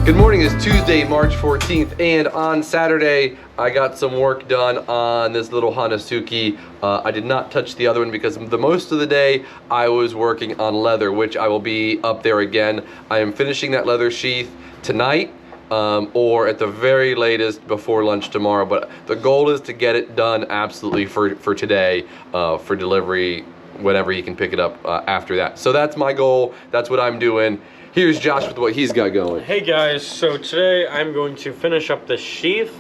Good morning. It's Tuesday, March 14th, and on Saturday, I got some work done on this little Hanasuki. I did not touch the other one because the most of the day I was working on leather, which I will be up there again. I am finishing that leather sheath tonight, or at the very latest before lunch tomorrow, but the goal is to get it done absolutely for today, for delivery whenever he can pick it up after that. So that's my goal. That's what I'm doing. Here's Josh with what he's got going. Hey guys, so today I'm going to finish up the sheath.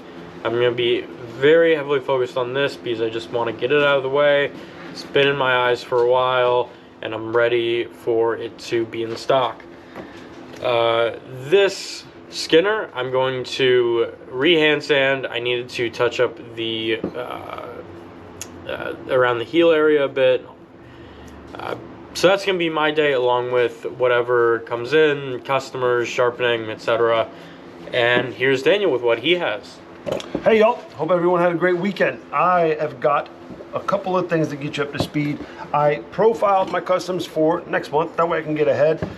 I'm going to be very heavily focused on this because I just want to get it out of the way. It's been in my eyes for a while and I'm ready for it to be in stock. This Skinner, I'm going to re-hand sand. I needed to touch up the around the heel area a bit. So that's going to be my day along with whatever comes in, customers, sharpening, etc. And here's Daniel with what he has. Hey y'all, hope everyone had a great weekend. I have got a couple of things to get you up to speed. I profiled my customs for next month, that way I can get ahead.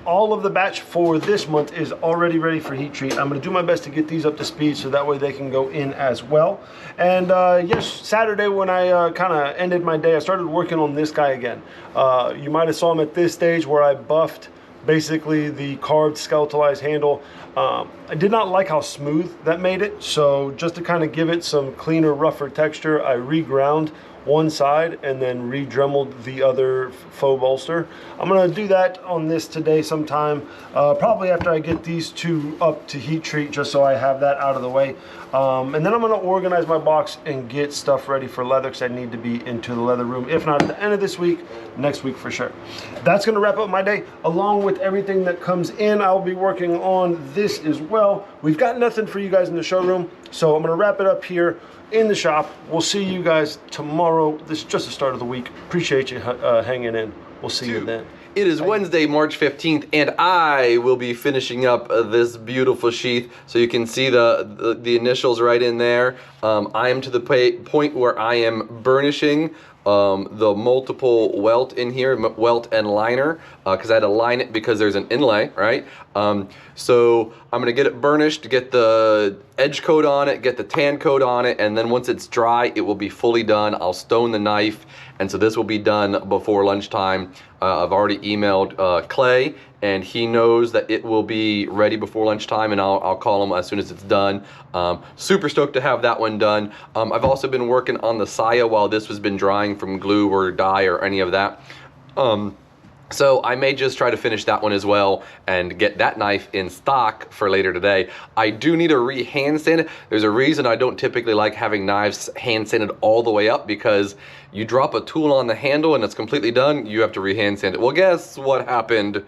All of the batch for this month is already ready for heat treat. I'm going to do my best to get these up to speed so that way they can go in as well. And yes, Saturday when I kind of ended my day, I started working on this guy again. You might have saw him at this stage where I buffed basically the carved skeletalized handle. I did not like how smooth that made it, so just to kind of give it some cleaner, rougher texture, I reground one side and then re-dremeled the other faux bolster. I'm gonna do that on this today sometime, probably after I get these two up to heat treat, just so I have that out of the way. And then I'm gonna organize my box and get stuff ready for leather because I need to be into the leather room, if not at the end of this week, next week for sure. That's gonna wrap up my day. Along with everything that comes in, I'll be working on this as well. We've got nothing for you guys in the showroom, so I'm gonna wrap it up here in the shop. We'll see you guys tomorrow. This is just the start of the week. Appreciate you hanging in. We'll see you then. It is Wednesday, March 15th, and I will be finishing up this beautiful sheath. So you can see the initials right in there. I am to the point where I am burnishing the multiple welt in here, welt and liner, because I had to line it because there's an inlay, right? So I'm gonna get it burnished, get the edge coat on it, get the tan coat on it, and then once it's dry, it will be fully done. I'll stone the knife, and so this will be done before lunchtime. I've already emailed Clay, and he knows that it will be ready before lunchtime, and I'll call him as soon as it's done. Super stoked to have that one done. I've also been working on the saya while this has been drying from glue or dye or any of that. So I may just try to finish that one as well and get that knife in stock for later today. I do need a re-hand sand it. There's a reason I don't typically like having knives hand sanded all the way up, because you drop a tool on the handle and it's completely done, you have to re-hand sand it. Well, guess what happened?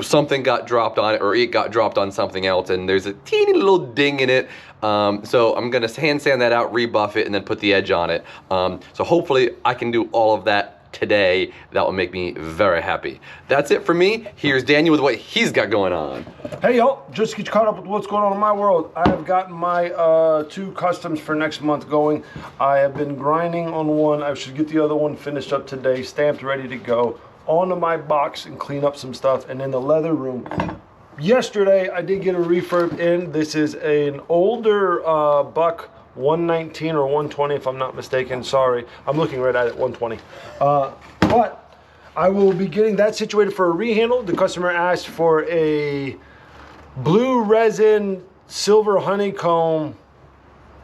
Something got dropped on it, or it got dropped on something else, and there's a teeny little ding in it. So I'm gonna hand sand that out, rebuff it, and then put the edge on it. So hopefully I can do all of that today. That will make me very happy. That's it for me. Here's Daniel with what he's got going on. Hey y'all, just to get you caught up with what's going on in my world, I have gotten my two customs for next month going. I have been grinding on one. I should get the other one finished up today, stamped, ready to go. Onto my box and clean up some stuff. And in the leather room, yesterday I did get a refurb in. This is an older buck, 119 or 120 if I'm not mistaken. Sorry, I'm looking right at it, 120. But I will be getting that situated for a rehandle. The customer asked for a blue resin silver honeycomb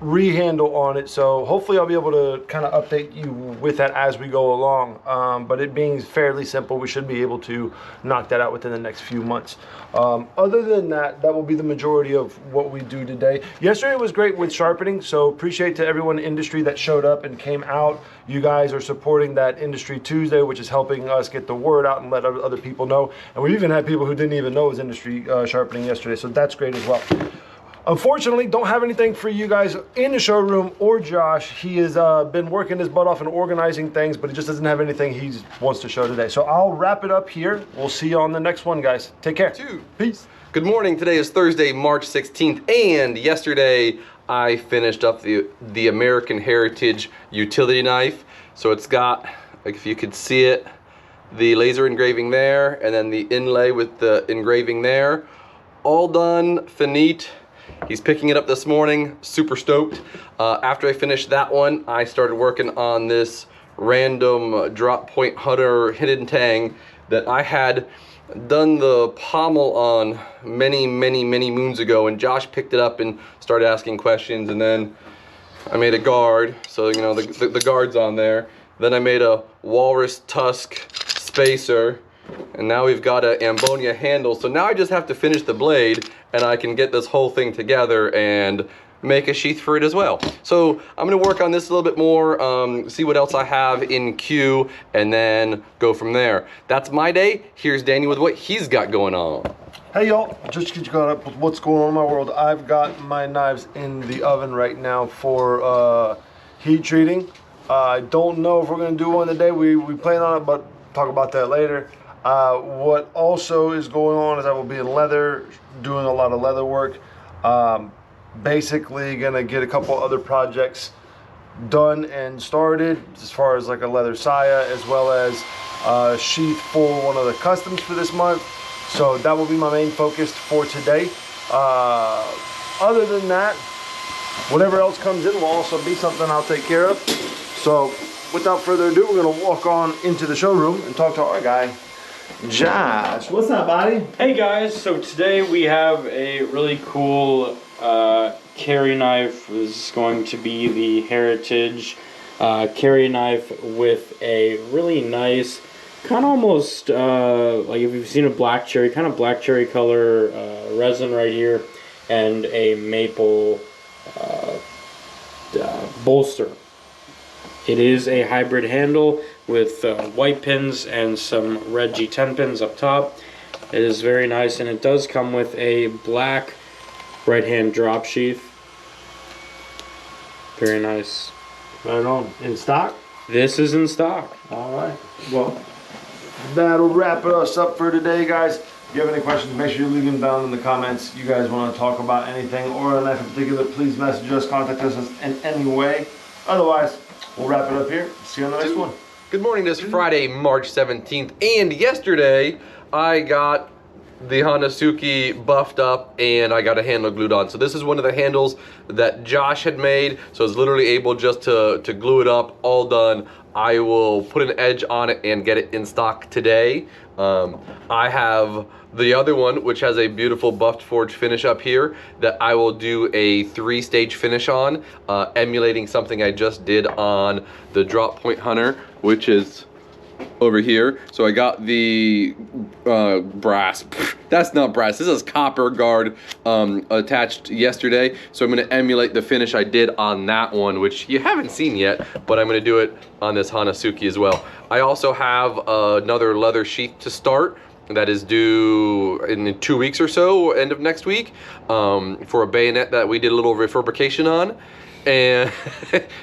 rehandle on it, so hopefully I'll be able to kind of update you with that as we go along. But it being fairly simple, we should be able to knock that out within the next few months. Other than that, that will be the majority of what we do today. Yesterday was great with sharpening, so appreciate to everyone in the industry that showed up and came out. You guys are supporting that Industry Tuesday, which is helping us get the word out and let other people know. And we even had people who didn't even know it was industry sharpening yesterday, so that's great as well. Unfortunately, don't have anything for you guys in the showroom or Josh. He has been working his butt off and organizing things, but he just doesn't have anything he wants to show today. So I'll wrap it up here. We'll see you on the next one, guys. Take care. Peace. Good morning. Today is Thursday, March 16th, and yesterday I finished up the American Heritage utility knife. So it's got, like if you could see it, the laser engraving there, and then the inlay with the engraving there. all done, finite. He's picking it up this morning, super stoked. After I finished that one, I started working on this random drop point hunter hidden tang that I had done the pommel on many moons ago, and Josh picked it up and started asking questions, and then I made a guard, so you know the guard's on there. Then I made a walrus tusk spacer, and now we've got an ammonia handle. So now I just have to finish the blade, and I can get this whole thing together and make a sheath for it as well. So I'm gonna work on this a little bit more, see what else I have in queue, and then go from there. That's my day. Here's Daniel with what he's got going on. Hey y'all, just to get you caught up with what's going on in my world, I've got my knives in the oven right now for heat treating. I don't know if we're gonna do one today. We plan on it, but talk about that later. What also is going on is I will be in leather, doing a lot of leather work. Basically gonna get a couple other projects done and started as far as like a leather saya, as well as a sheath for one of the customs for this month. So that will be my main focus for today. Other than that, whatever else comes in will also be something I'll take care of. So without further ado, we're gonna walk on into the showroom and talk to our guy, Josh. What's up, buddy? Hey guys, so today we have a really cool carry knife. This is going to be the Heritage carry knife with a really nice, kind of almost like if you've seen a black cherry, kind of black cherry color resin right here, and a maple bolster. It is a hybrid handle with white pins and some red G10 pins up top. It is very nice, and it does come with a black right hand drop sheath. Very nice. Right on. In stock? This is in stock. All right. Well, that'll wrap us up for today, guys. If you have any questions, make sure you leave them down in the comments. You guys want to talk about anything or a knife in particular, please message us, contact us in any way. Otherwise, we'll wrap it up here. See you on the next one. Good morning. This Friday, March 17th, and yesterday I got the Hanasuki buffed up and I got a handle glued on. So this is one of the handles that Josh had made, so I was literally able just to glue it up, all done. I will put an edge on it and get it in stock today. I have the other one, which has a beautiful buffed forged finish up here, that I will do a 3-stage finish on, emulating something I just did on the drop point hunter, which is over here. So I got the brass, that's not brass, this is copper guard attached yesterday. So I'm going to emulate the finish I did on that one, which you haven't seen yet, but I'm going to do it on this Hanasuki as well. I also have another leather sheath to start that is due in 2 weeks or so, end of next week, for a bayonet that we did a little refabrication on. And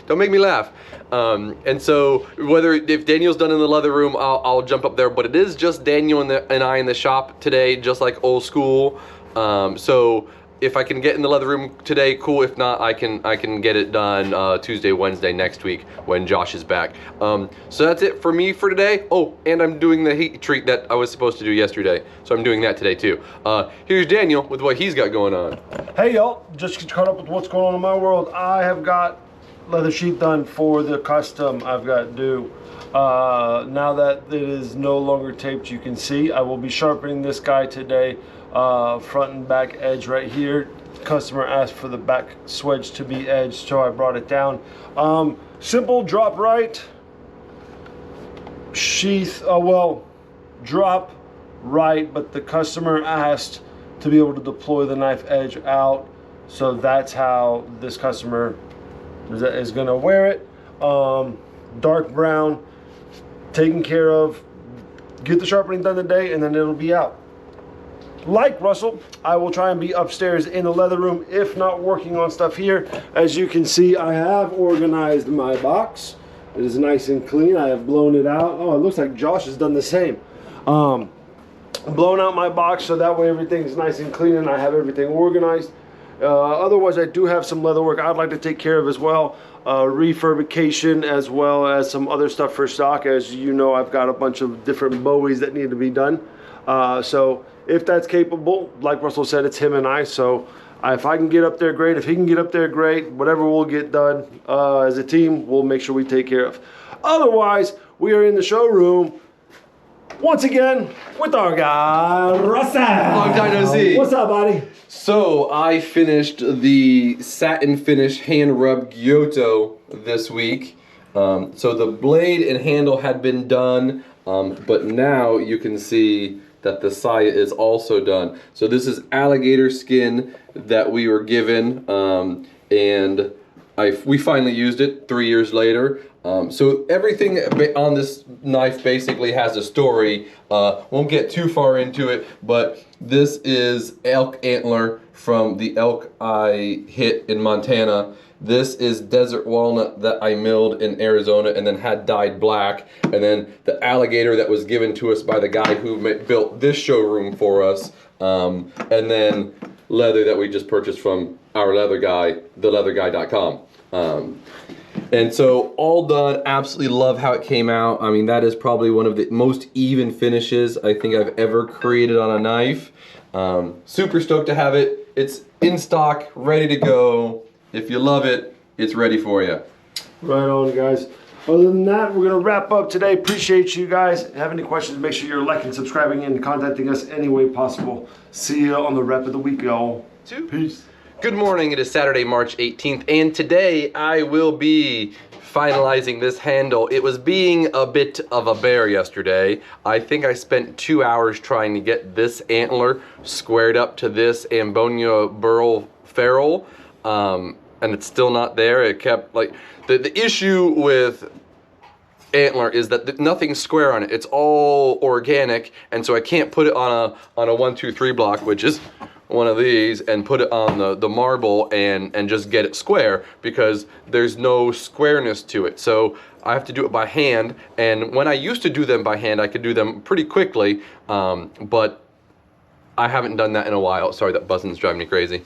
don't make me laugh. And so if Daniel's done in the leather room, I'll jump up there, but it is just Daniel and I in the shop today, just like old school. So if I can get in the leather room today, cool. If not, I can get it done Tuesday, Wednesday next week when Josh is back. So that's it for me for today. Oh, and I'm doing the heat treat that I was supposed to do yesterday, so I'm doing that today too. Here's Daniel with what he's got going on. Hey y'all, just to get caught up with what's going on in my world, I have got leather sheet done for the custom I've got due. Now that it is no longer taped, you can see I will be sharpening this guy today, front and back edge right here. Customer asked for the back swedge to be edged, so I brought it down. Simple drop right sheath, well, drop right, but the customer asked to be able to deploy the knife edge out, so that's how this customer is gonna wear it. Dark brown, taken care of. Get the sharpening done today and then it'll be out. Like Russell, I will try and be upstairs in the leather room, if not working on stuff here. As you can see, I have organized my box. It is nice and clean. I have blown it out. Oh, it looks like Josh has done the same. Blown out my box so that way everything's nice and clean and I have everything organized. Otherwise, I do have some leather work I'd like to take care of as well. Refurbishment, as well as some other stuff for stock. As you know, I've got a bunch of different bowies that need to be done. So if that's capable. Like Russell said, it's him and I, so if I can get up there, great. If he can get up there, great. Whatever we'll get done as a team, we'll make sure we take care of. Otherwise, we are in the showroom once again with our guy, Russell. Long time no see. What's up, buddy? So I finished the satin finish hand rub Giotto this week. So the blade and handle had been done, but now you can see that the saya is also done. So this is alligator skin that we were given, and we finally used it 3 years later. So everything on this knife basically has a story. Won't get too far into it, but this is elk antler from the elk I hit in Montana. This is desert walnut that I milled in Arizona and then had dyed black. And then the alligator that was given to us by the guy who built this showroom for us. And then leather that we just purchased from our leather guy, theleatherguy.com. And so all done, absolutely love how it came out. I mean, that is probably one of the most even finishes I think I've ever created on a knife. Super stoked to have it. It's in stock, ready to go. If you love it, it's ready for you. Right on, guys. Other than that, we're going to wrap up today. Appreciate you guys. Have any questions, make sure you're liking, subscribing, and contacting us any way possible. See you on the rep of the week, y'all. Peace. Good morning. It is Saturday, March 18th, and today I will be finalizing this handle. It was being a bit of a bear yesterday. I think I spent 2 hours trying to get this antler squared up to this Ambonia burl ferrule. And it's still not there. It kept like the issue with antler is that nothing's square on it. It's all organic, and so I can't put it on a 1, 2, 3 block, which is one of these, and put it on the marble and just get it square, because there's no squareness to it. So I have to do it by hand, and when I used to do them by hand, I could do them pretty quickly, but I haven't done that in a while. Sorry, that buzzing's driving me crazy.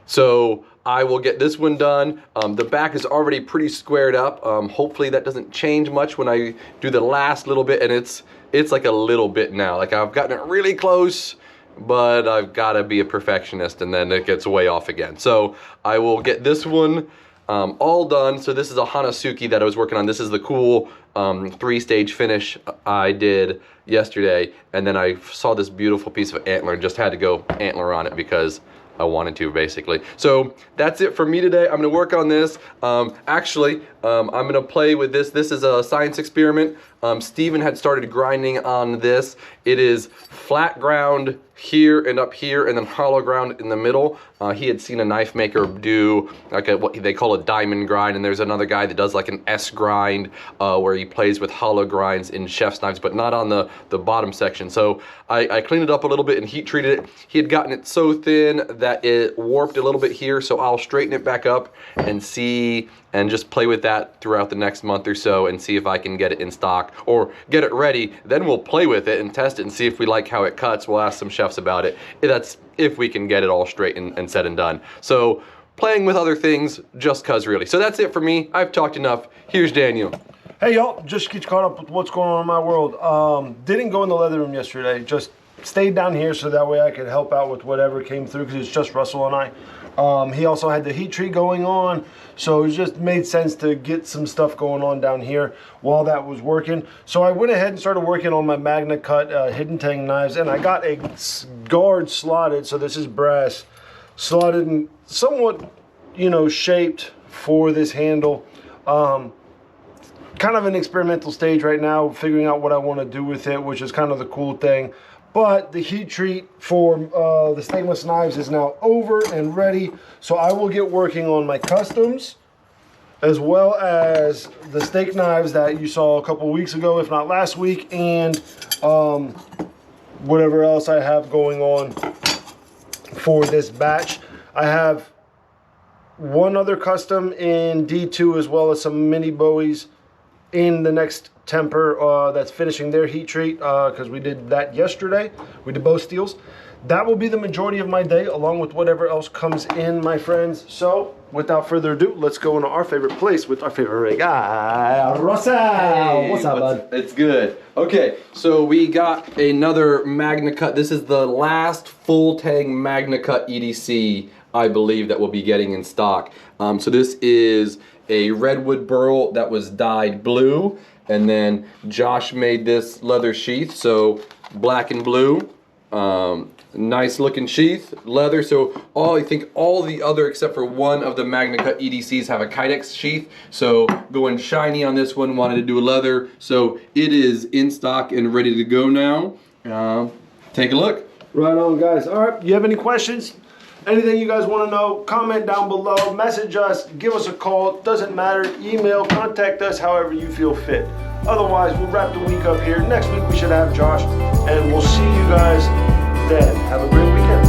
So I will get this one done. The back is already pretty squared up. Hopefully that doesn't change much when I do the last little bit, and it's like a little bit now. Like I've gotten it really close, but I've got to be a perfectionist, and then it gets way off again. So I will get this one all done. So this is a Hanasuki that I was working on. This is the cool 3-stage finish I did yesterday, and then I saw this beautiful piece of antler and just had to go antler on it because I wanted to, basically. So that's it for me today. I'm gonna work on this. Actually, I'm gonna play with this. This is a science experiment. Steven had started grinding on this. It is flat ground here and up here, and then hollow ground in the middle. He had seen a knife maker do like what they call a diamond grind, and there's another guy that does like an S grind where he plays with hollow grinds in chef's knives, but not on the bottom section. So I cleaned it up a little bit and heat treated it. He had gotten it so thin that it warped a little bit here, so I'll straighten it back up and see, and just play with that throughout the next month or so and see if I can get it in stock or get it ready. Then we'll play with it and test it and see if we like how it cuts. We'll ask some chefs about it. That's if we can get it all straight and said and done. So playing with other things just cause, really. So that's it for me. I've talked enough. Here's Daniel. Hey y'all, just to get you caught up with what's going on in my world. Didn't go in the leather room yesterday. Just stayed down here so that way I could help out with whatever came through, because it's just Russell and I. He also had the heat treat going on, so it just made sense to get some stuff going on down here while that was working. So I went ahead and started working on my magna-cut hidden tang knives, and I got a guard slotted. So this is brass, slotted and somewhat, you know, shaped for this handle. Kind of an experimental stage right now, figuring out what I want to do with it, which is kind of the cool thing. But the heat treat for the stainless knives is now over and ready. So I will get working on my customs, as well as the steak knives that you saw a couple weeks ago, if not last week, and whatever else I have going on for this batch. I have one other custom in D2, as well as some mini Bowies in the next temper that's finishing their heat treat because we did that yesterday. We did both steels. That will be the majority of my day, along with whatever else comes in, my friends. So, without further ado, let's go into our favorite place with our favorite guy, Rosa. Hey, what's up, bud? It's good. Okay, so we got another magna-cut. This is the last full tang magna-cut EDC, I believe, that we'll be getting in stock. So this is a redwood burl that was dyed blue, and then Josh made this leather sheath, so black and blue. Nice looking sheath, leather. So I think all the other except for one of the magna-cut EDCs have a Kydex sheath. So going shiny on this one, wanted to do a leather. So it is in stock and ready to go now. Take a look. Right on, guys. All right, you have any questions? Anything you guys want to know, comment down below, message us, give us a call, doesn't matter, email, contact us however you feel fit. Otherwise, we'll wrap the week up here. Next week we should have Josh, and we'll see you guys then. Have a great weekend.